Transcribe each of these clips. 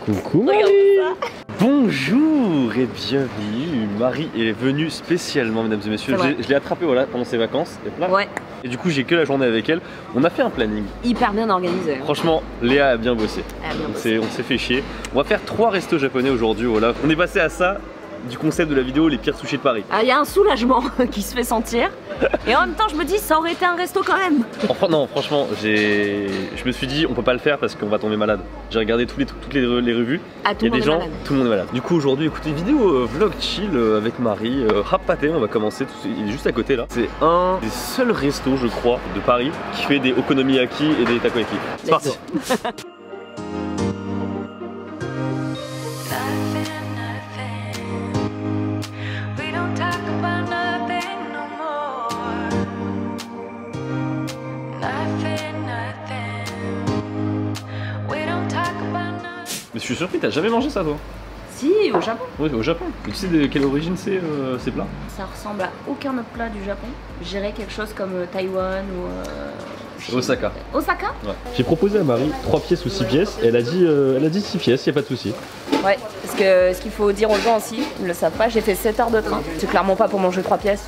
Coucou Marie. Bonjour et bienvenue. Marie est venue spécialement, mesdames et messieurs. Je l'ai attrapée voilà, pendant ses vacances. Ouais. Et du coup, j'ai que la journée avec elle. On a fait un planning. Hyper bien organisé. Franchement, Léa a bien bossé. On s'est fait chier. On va faire 3 restos japonais aujourd'hui. Voilà. On est passé à ça du concept de la vidéo les pires sushis de Paris. Il y a un soulagement qui se fait sentir. Et en même temps, je me dis, ça aurait été un resto quand même. Enfin, non, franchement, je me suis dit, on peut pas le faire parce qu'on va tomber malade. J'ai regardé toutes les revues. Il y a des gens, tout le monde est malade. Du coup, aujourd'hui, écoutez, vidéo vlog chill avec Marie. Rapaté, on va commencer. Il est juste à côté là. C'est un des seuls restos, je crois, de Paris qui fait des okonomiyaki et des takoyaki. C'est parti. Mais je suis surpris, t'as jamais mangé ça toi? Si, au Japon. Oui, au Japon. Mais tu sais de quelle origine c'est ces plats? Ça ressemble à aucun autre plat du Japon. Je dirais quelque chose comme Taïwan ou... Osaka. Osaka? Ouais. J'ai proposé à Marie 3 pièces ou 6 pièces, et elle a dit 6 pièces, y a pas de souci. Ouais, parce que ce qu'il faut dire aux gens aussi, ils le savent pas, j'ai fait 7 heures de train. C'est clairement pas pour manger 3 pièces.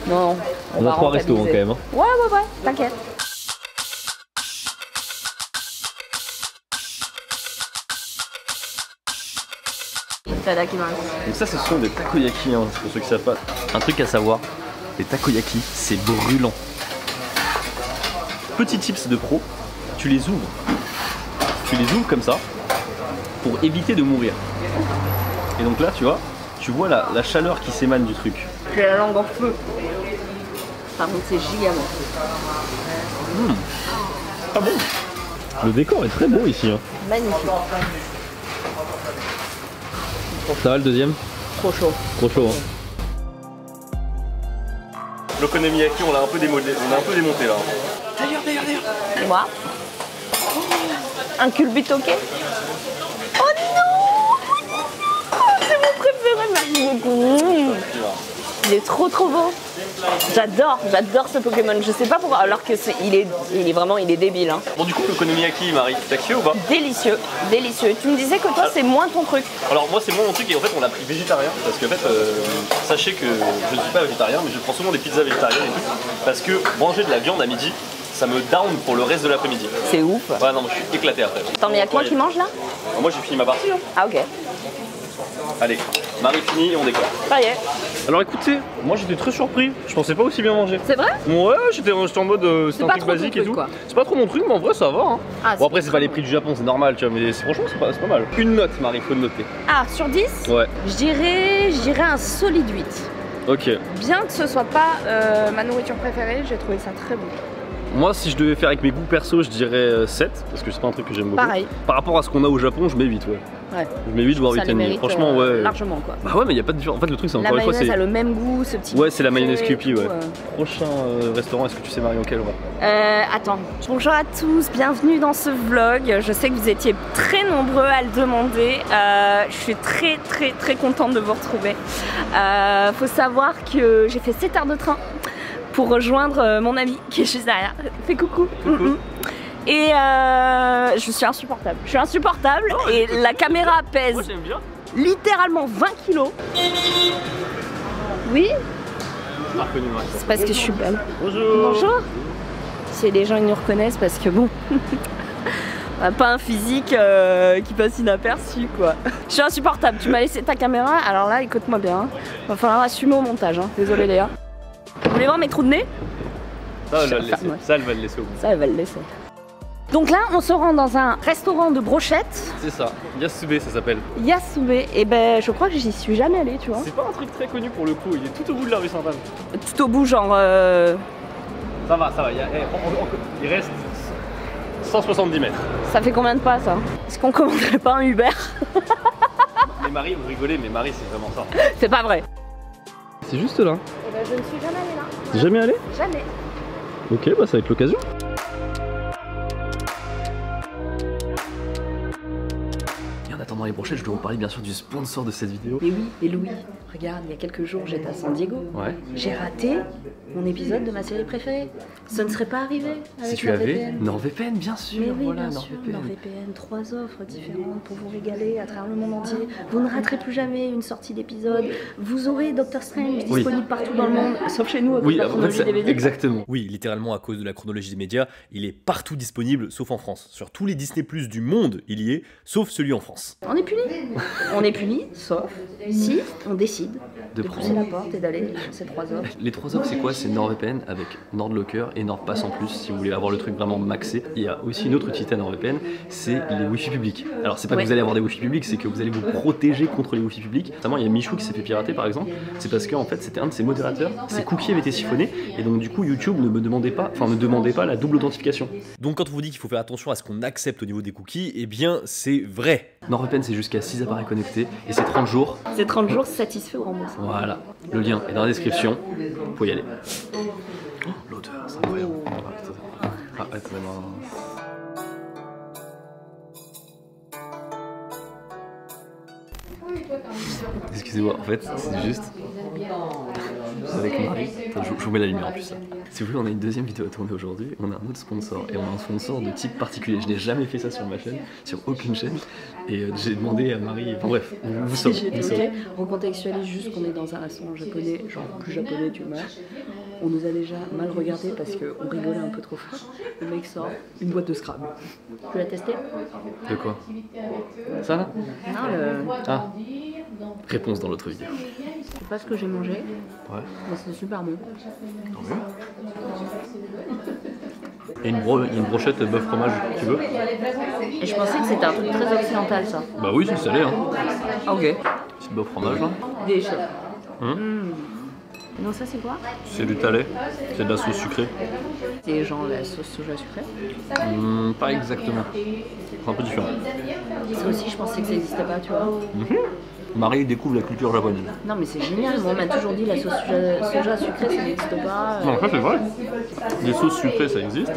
Non, on a 3 restos hein, quand même. Hein. Ouais, t'inquiète. Donc ça ce sont des takoyaki hein, pour ceux qui savent pas. Un truc à savoir, les takoyaki c'est brûlant. Petit tips de pro, tu les ouvres. Tu les ouvres comme ça pour éviter de mourir. Et donc là tu vois la chaleur qui s'émane du truc. J'ai la langue en feu. Par contre c'est giga bon. Ah bon? Le décor est très beau ici. Hein. Magnifique. Ça va le deuxième? Trop chaud. Trop chaud hein. L'okonomiyaki on l'a un peu démonté là. D'ailleurs. Et moi? Un culbutoke? Oh non! C'est mon préféré, merci beaucoup. Il est trop beau. J'adore ce Pokémon. Je sais pas pourquoi, alors que il est débile. Hein. Bon du coup l'okonomiyaki Marie, t'as kiffé ou pas? Délicieux. Tu me disais que toi c'est moins ton truc. Alors moi c'est moins mon truc et en fait on l'a pris végétarien parce qu'en fait sachez que je ne suis pas végétarien mais je prends souvent des pizzas végétariennes et tout parce que manger de la viande à midi ça me down pour le reste de l'après-midi. C'est ouf. Ouais non je suis éclaté après. Attends mais y'a que moi qui mange là? Alors, moi j'ai fini ma partie. Hein. Ah ok. Allez, Marie finit et on décolle. Ça y est. Alors écoutez, moi j'étais très surpris, je pensais pas aussi bien manger. C'est vrai? Ouais, j'étais en mode c'est un truc basique et tout. C'est pas trop mon truc mais en vrai ça va. Hein. Ah, bon après c'est pas les prix du Japon, c'est normal tu vois, mais franchement c'est pas mal. Une note Marie, faut le noter. Ah, sur 10? Ouais. Je dirais un solide 8. Ok. Bien que ce soit pas ma nourriture préférée, j'ai trouvé ça très bon. Moi si je devais faire avec mes goûts perso je dirais 7 parce que c'est pas un truc que j'aime beaucoup. Pareil. Par rapport à ce qu'on a au Japon je mets 8 ouais. Ouais. Je mets 8 voire 8,5. Franchement ouais. Largement quoi. Bah ouais mais y a pas de différence. En fait le truc c'est encore une fois c'est... La mayonnaise a le même goût, ce petit... Ouais c'est la mayonnaise Kewpie ouais. Prochain restaurant, est-ce que tu sais Marie auquel on va? Attends. Bonjour à tous, bienvenue dans ce vlog. Je sais que vous étiez très nombreux à le demander. Je suis très contente de vous retrouver. Faut savoir que j'ai fait 7 heures de train pour rejoindre mon ami qui est juste derrière. Fais coucou. Et je suis insupportable. Oh, et la caméra pèse littéralement 20 kilos. Oui. C'est parce que je suis belle. Bonjour. Si les gens ils nous reconnaissent parce que bon, on n'a pas un physique qui passe inaperçu quoi. Je suis insupportable. Tu m'as laissé ta caméra. Alors là, écoute-moi bien. Va falloir assumer au montage. Hein. Désolée Léa. Vous voulez voir mes trous de nez? Ça, elle va le laisser. Ça, elle va le laisser au bout. Ça, elle va le laisser. Donc là, on se rend dans un restaurant de brochettes. C'est ça, Yasube ça s'appelle. Yasube, et ben je crois que j'y suis jamais allée, tu vois. C'est pas un truc très connu pour le coup, il est tout au bout de la rue Sainte-Anne. Tout au bout, genre... Ça va, il reste 170 mètres. Ça fait combien de pas ça? Est-ce qu'on commanderait pas un Uber? Mais Marie, vous rigolez, mais Marie c'est vraiment ça. C'est pas vrai. C'est juste là. Et ben je ne suis jamais allée là. Jamais allée? Jamais. Ok, bah ça va être l'occasion. concernant les brochettes, je dois vous parler bien sûr du sponsor de cette vidéo. Mais oui, et Louis, regarde, il y a quelques jours j'étais à San Diego. Ouais. J'ai raté mon épisode de ma série préférée. Ça ne serait pas arrivé avec si tu avais VPN. NordVPN, bien sûr. Mais oui, voilà, bien sûr, NordVPN, 3 offres différentes pour vous régaler à travers le monde entier. Vous ne raterez plus jamais une sortie d'épisode. Vous aurez Doctor Strange disponible partout dans le monde, sauf chez nous à cause de la chronologie des médias. Exactement. Oui, littéralement à cause de la chronologie des médias, il est partout disponible, sauf en France. Sur tous les Disney+ du monde, il y est, sauf celui en France. On est puni. On est puni, sauf si on décide de pousser la porte et d'aller sur ces 3 offres. Les 3 offres, c'est quoi? C'est NordVPN avec NordLocker et NordPass en plus, si vous voulez avoir le truc vraiment maxé. Il y a aussi une autre utilité à NordVPN, c'est les Wi-Fi publics. Alors c'est pas que vous allez avoir des Wi-Fi publics, c'est que vous allez vous protéger contre les Wi-Fi publics. Notamment il y a Michou qui s'est fait pirater par exemple, c'est parce qu'en fait c'était un de ses modérateurs, ses cookies avaient été siphonnés et donc du coup YouTube ne demandait pas la double authentification. Donc quand on vous dit qu'il faut faire attention à ce qu'on accepte au niveau des cookies, eh bien c'est vrai. NordVPN c'est jusqu'à 6 appareils connectés et c'est 30 jours. C'est 30 jours satisfait ou remboursé. Voilà, le lien est dans la description, vous pouvez y aller. Oh, l'odeur, c'est incroyable. Ah, attends, excusez-moi, en fait, c'est juste avec Marie. Attends, je vous mets la lumière en plus là. Si vous voulez, on a une deuxième vidéo à tourner aujourd'hui. On a un autre sponsor et on a un sponsor de type particulier. Je n'ai jamais fait ça sur ma chaîne, sur aucune chaîne. Et j'ai demandé à Marie. Enfin bref, vous saurez. On contextualise juste qu'on est dans un restaurant japonais, genre plus japonais, tu vois. On nous a déjà mal regardé parce qu'on rigolait un peu trop fort. Le mec sort une boîte de Scrabble. Tu peux la tester? De quoi? Ça là? Non, le... Ah. Réponse dans l'autre vidéo. C'est pas ce que j'ai mangé. Ouais. Mais c'est super bon. Tant mieux. Et une brochette bœuf fromage, tu veux? Et je pensais que c'était un truc très occidental ça. Bah oui, c'est salé hein. Ah, ok. C'est bœuf fromage là. Des Non, ça c'est quoi? C'est du talé, c'est de la sauce sucrée. C'est genre la sauce soja sucrée? Pas exactement. C'est un peu différent. Ça aussi, je pensais que ça n'existait pas, tu vois. Marie découvre la culture japonaise. Non, mais c'est génial. Moi, on m'a toujours dit la sauce soja sucrée, ça n'existe pas. Non, ça c'est vrai. Les sauces sucrées, ça existe.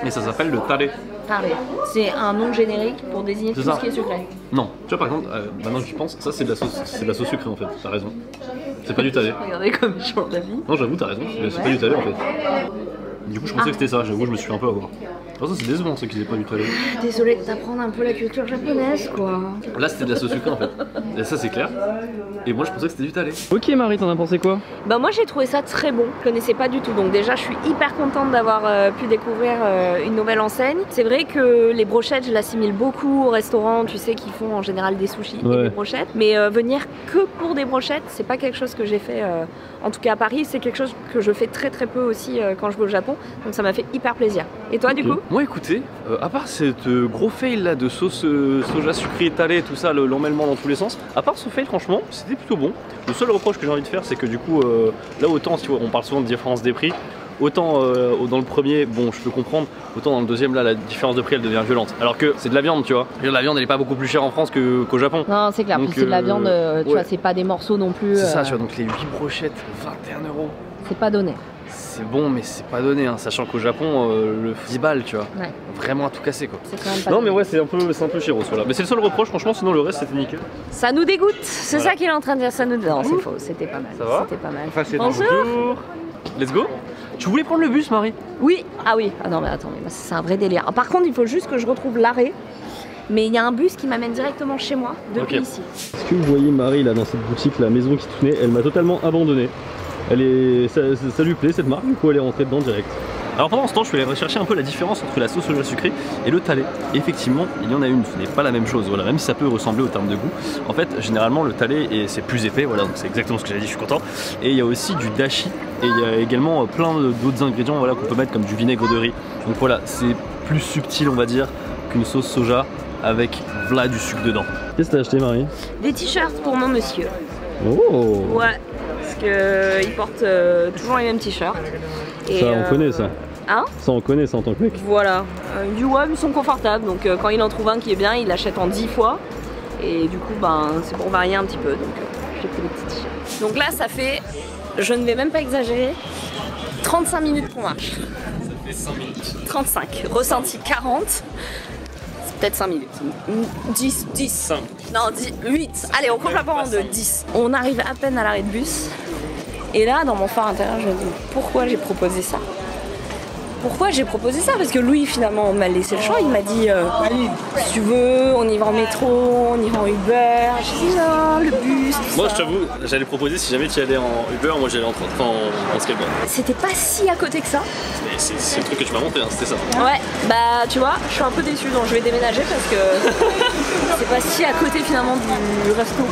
Mais ça s'appelle le talé. Talé. C'est un nom générique pour désigner tout ce qui est sucré. Non. Tu vois, par exemple, maintenant que j'y pense, ça c'est de la sauce sucrée en fait. T'as raison. C'est pas du talé. Regardez comme je change d'avis. Non, j'avoue, t'as raison. C'est pas du talé en fait. Du coup, je pensais que c'était ça. J'avoue, je me suis fait un peu avoir. Ça, c'est décevant, ceux qui n'aient pas du talé. Désolée de t'apprendre un peu la culture japonaise, quoi. Là, c'était de la sauce sucrée en fait. Et ça, c'est clair. Et moi, je pensais que c'était du talé. Ok, Marie, t'en as pensé quoi? Bah, moi, j'ai trouvé ça très bon. Je connaissais pas du tout. Donc, déjà, je suis hyper contente d'avoir pu découvrir une nouvelle enseigne. C'est vrai que les brochettes, je l'assimile beaucoup au restaurant, tu sais, qui font en général des sushis et des brochettes. Mais venir que pour des brochettes, c'est pas quelque chose que j'ai fait. En tout cas, à Paris, c'est quelque chose que je fais très très peu aussi quand je vais au Japon. Donc, ça m'a fait hyper plaisir. Et toi, du coup? Moi, écoutez, à part cette gros fail là de sauce soja sucrée, talé, tout ça, l'emmêlement dans tous les sens, à part ce fail, franchement, c'était plutôt bon. Le seul reproche que j'ai envie de faire, c'est que du coup, là, autant, si on parle souvent de différence des prix, autant dans le premier, bon, je peux comprendre, autant dans le deuxième, là, la différence de prix, elle devient violente. Alors que c'est de la viande, tu vois. La viande, elle est pas beaucoup plus chère en France qu'au Japon. Non, c'est clair, puis c'est de la viande, tu vois, c'est pas des morceaux non plus. C'est ça, tu vois, donc les 8 brochettes, 21 €. C'est pas donné. C'est bon, mais c'est pas donné, hein, sachant qu'au Japon, le 10 balles, tu vois. Ouais. Vraiment à tout casser, quoi. Quand même pas non, mais ouais, c'est un peu chéros, voilà. Mais c'est le seul reproche, franchement, sinon le reste, c'était nickel. Ça nous dégoûte, c'est ça qu'il est en train de dire, ça nous dégoûte. Non, c'est faux, c'était pas mal. Ça va? C'était pas mal. Bonjour. Let's go. Tu voulais prendre le bus, Marie? Oui. Ah oui. Ah non, mais attends, mais c'est un vrai délire. Par contre, il faut juste que je retrouve l'arrêt. Mais il y a un bus qui m'amène directement chez moi, depuis ici. Est-ce que vous voyez Marie, là, dans cette boutique, la maison qui tenait, elle m'a totalement abandonné. Ça lui plaît cette marque, du coup elle est rentrée dedans direct. Alors pendant ce temps, je suis allé rechercher un peu la différence entre la sauce soja sucrée et le talé. Et effectivement, il y en a une, ce n'est pas la même chose, voilà, même si ça peut ressembler au terme de goût. En fait, généralement, le talé, c'est plus épais, voilà, donc c'est exactement ce que j'avais dit, je suis content. Et il y a aussi du dashi, et il y a également plein d'autres ingrédients, voilà, qu'on peut mettre comme du vinaigre de riz. Donc voilà, c'est plus subtil, on va dire, qu'une sauce soja avec voilà du sucre dedans. Qu'est-ce que t'as acheté, Marie? Des t-shirts pour mon monsieur. Oh. Ouais. Il porte toujours les mêmes t-shirts. Ça on connaît ça. Hein? Ça on connaît ça en tant que mec. Voilà. Du web ils sont confortables, donc quand il en trouve un qui est bien, il l'achète en 10 fois. Et du coup ben c'est pour varier un petit peu, donc j'ai pris des petits t-shirts. Donc là ça fait, je ne vais même pas exagérer, 35 minutes qu'on marche. Ça fait 5 minutes. 35, ressenti 40. peut-être 5 minutes. 10. 5. Non, 8. Allez, on coupe la part en deux. 10. On arrive à peine à l'arrêt de bus. Et là, dans mon phare intérieur, je me dis pourquoi j'ai proposé ça. Pourquoi j'ai proposé ça? Parce que Louis, finalement, on m'a laissé le choix. Il m'a dit si tu veux, on y va en métro, on y va en Uber. J'ai dit non, le bus. Moi, je t'avoue, j'allais proposer si jamais tu y allais en Uber, moi j'allais en skateboard. C'était pas si à côté que ça. C'est le truc que tu m'as montré, hein, c'était ça. Ouais, bah tu vois, je suis un peu déçue, donc je vais déménager parce que c'est pas si à côté finalement du resto.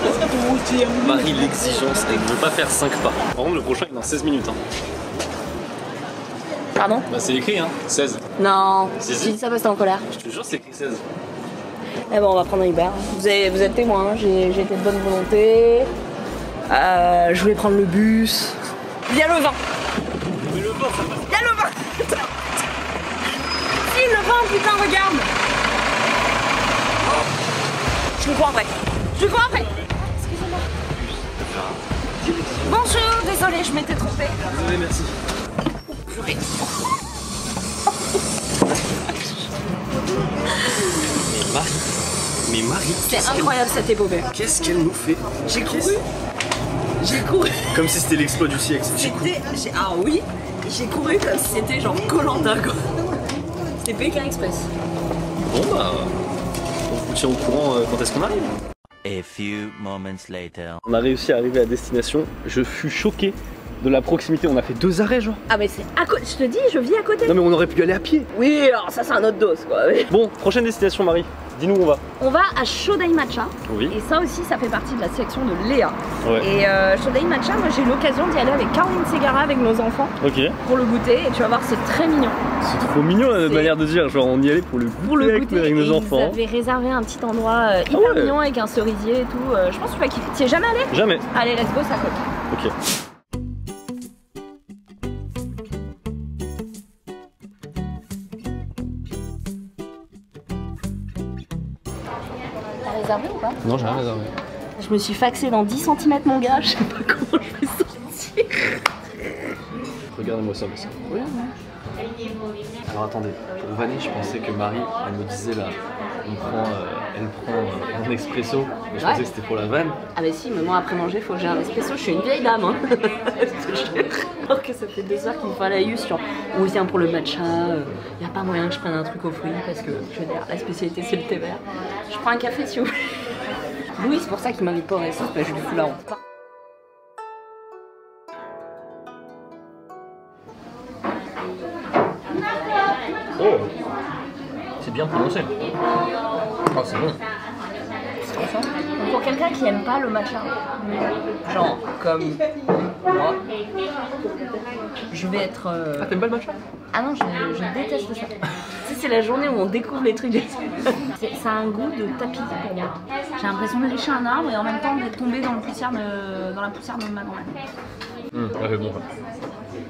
Marie, l'exigence, elle ne veut pas faire 5 pas. Par contre, le prochain il est dans 16 minutes. Hein. Pardon? Bah c'est écrit, hein, 16. Non, j'ai dit ça parce que t'es en colère. Je te jure, c'est écrit 16. Mais bon, on va prendre un Uber. Vous êtes témoin, hein. J'ai été de bonne volonté. Je voulais prendre le bus. Il y a le vin. Mais le vin, ça passe. Il y a le vin. Si, le vin, putain, regarde. Je le crois après. Excusez-moi. Bonjour, désolée, je m'étais trompée. Désolé, merci. Purée. Mais Marie, c'est incroyable cette épopée. Qu'est-ce qu'elle nous fait? J'ai couru. Comme si c'était l'exploit du siècle. Ah oui, j'ai couru comme si c'était genre Koh-Lanta quoi. C'était Pékin Express. Bon bah, on vous tient au courant quand est-ce qu'on arrive. A few moments later. On a réussi à arriver à destination. Je fus choqué de la proximité. On a fait 2 arrêts genre. Ah mais c'est à côté. Je te dis, je vis à côté. Non mais on aurait pu aller à pied. Oui, alors ça c'est un autre dos quoi. Bon, prochaine destination Marie. Dis-nous où on va. On va à Shodai Matcha. Oui. Et ça aussi, ça fait partie de la sélection de Léa. Ouais. Et Shodai Matcha, moi j'ai eu l'occasion d'y aller avec Caroline Segara, avec nos enfants. Ok. Pour le goûter. Et tu vas voir, c'est très mignon. C'est trop mignon la manière de dire. Genre on y allait pour le goûter, avec nos enfants. Ils avaient réservé un petit endroit hyper mignon avec un cerisier et tout. Je pense que tu vas kiffer. Tu y es jamais allé? Jamais. Allez, let's go, ça coûte. Ok. Réservé ou pas? Non, j'ai rien réservé. Je me suis faxé dans 10 cm mon gars, je sais pas comment je vais sortir. Regardez-moi ça, mais c'est incroyable. Alors attendez, pour vanner, je pensais que Marie, elle me disait là, elle prend un expresso, mais je pensais que c'était pour la vanne. Ah bah si, mais moi après manger, faut que j'ai un espresso, je suis une vieille dame. Hein. Alors que ça fait 2 heures qu'il me faut la U sur on vient pour le matcha, y a pas moyen que je prenne un truc aux fruits parce que je veux dire, la spécialité c'est le thé vert. Je prends un café si vous voulez. Louis, c'est pour ça qu'il m'invite pas au resto, parce que je lui fous la honte. Oh, c'est bien prononcé. Oh, c'est bon. Pour quelqu'un qui aime pas le matcha, genre comme moi, je vais être. Ah, t'aimes pas le matcha? Ah non, je déteste ça. Tu sais, c'est la journée où on découvre les trucs. Ça a un goût de tapis pour moi. J'ai l'impression de lécher un arbre et en même temps d'être tombé dans la poussière de ma grand-mère. Ouais, bon.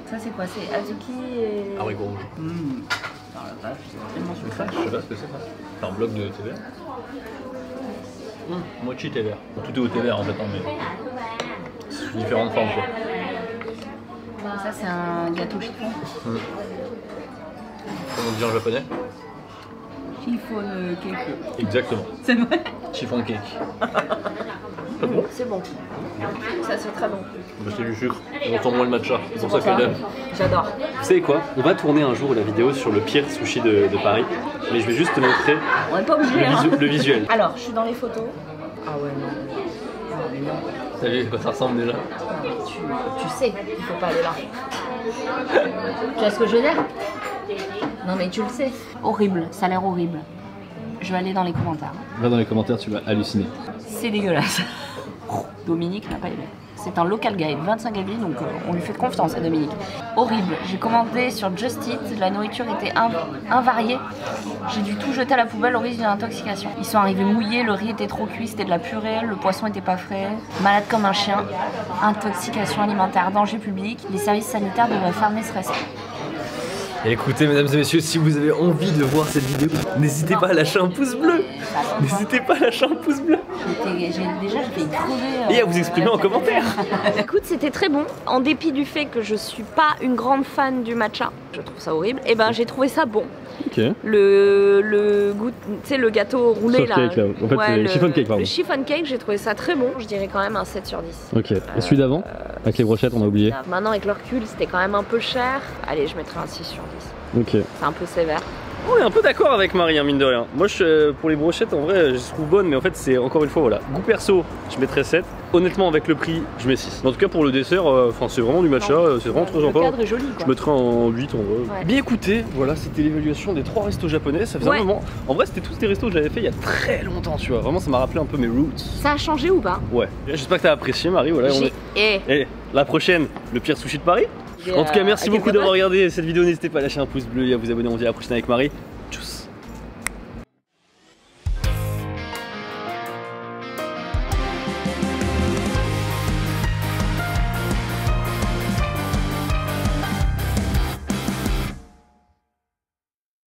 Ça, c'est quoi? C'est azuki et. Haricot rouge. Oh la vache, c'est tellement sucré. Je sais pas ce que c'est ça. C'est un bloc de thé vert. Mochi thé vert. Tout est au thé vert en fait, hein, mais sous différentes formes quoi. Ça c'est un gâteau chiffon. Comment on dit en japonais? Chiffon cake. Exactement. C'est vrai? Chiffon cake. Bon, c'est bon. Ça c'est très bon. Bah, c'est du sucre. Et on sent moins le matcha. C'est pour ça qu'elle aime. J'adore. Vous savez quoi? On va tourner un jour la vidéo sur le pire sushi de Paris. Mais je vais juste te montrer On n'est pas obligé, le visuel. Alors, je suis dans les photos. Ah ouais, non. T'as vu à quoi ça ressemble déjà? Tu sais qu'il faut pas aller là. Tu vois ce que je veux dire? Non mais tu le sais. Horrible, ça a l'air horrible. Je vais aller dans les commentaires. Va dans les commentaires, tu vas halluciner. C'est dégueulasse. Dominique n'a pas aimé. C'est un local guide, 25 avis, donc on lui fait confiance à Dominique. Horrible. J'ai commandé sur Just Eat, la nourriture était invariée. J'ai dû tout jeter à la poubelle au risque d'une intoxication. Ils sont arrivés mouillés, le riz était trop cuit, c'était de la purée, le poisson était pas frais. Malade comme un chien, intoxication alimentaire, danger public. Les services sanitaires devraient fermer ce resto. Écoutez mesdames et messieurs, si vous avez envie de voir cette vidéo, n'hésitez pas à lâcher un pouce bleu. N'hésitez pas à lâcher un pouce bleu. J'étais j'ai crevé. Et à vous exprimer en commentaire. Écoute, c'était très bon. En dépit du fait que je suis pas une grande fan du matcha, je trouve ça horrible, et ben j'ai trouvé ça bon. Ok. Le goût, tu sais, le gâteau roulé Soft là. cake, là. En fait, c'est le chiffon cake, pardon. Le chiffon cake, j'ai trouvé ça très bon. Je dirais quand même un 7 sur 10. Ok. Et celui d'avant, avec les brochettes, on a oublié. Maintenant, avec le recul, c'était quand même un peu cher. Allez, je mettrai un 6 sur 10. Ok. C'est un peu sévère. On est un peu d'accord avec Marie, hein, mine de rien. Moi, pour les brochettes, en vrai, je les trouve bonnes, mais en fait, c'est encore une fois, voilà. Goût perso, je mettrais 7. Honnêtement, avec le prix, je mets 6. En tout cas, pour le dessert, c'est vraiment du matcha, c'est vraiment très sympa. Le cadre est joli, quoi. Je mettrais en 8 en vrai. Ouais. Bien écoutez, voilà, c'était l'évaluation des 3 restos japonais. Ça faisait un moment. En vrai, c'était tous des restos que j'avais fait il y a très longtemps, tu vois. Vraiment, ça m'a rappelé un peu mes roots. Ça a changé ou pas? Ouais. J'espère que t'as apprécié, Marie. Voilà, Et la prochaine, le pire sushi de Paris. En tout cas, merci beaucoup d'avoir regardé cette vidéo. N'hésitez pas à lâcher un pouce bleu et à vous abonner. On se dit à la prochaine avec Marie.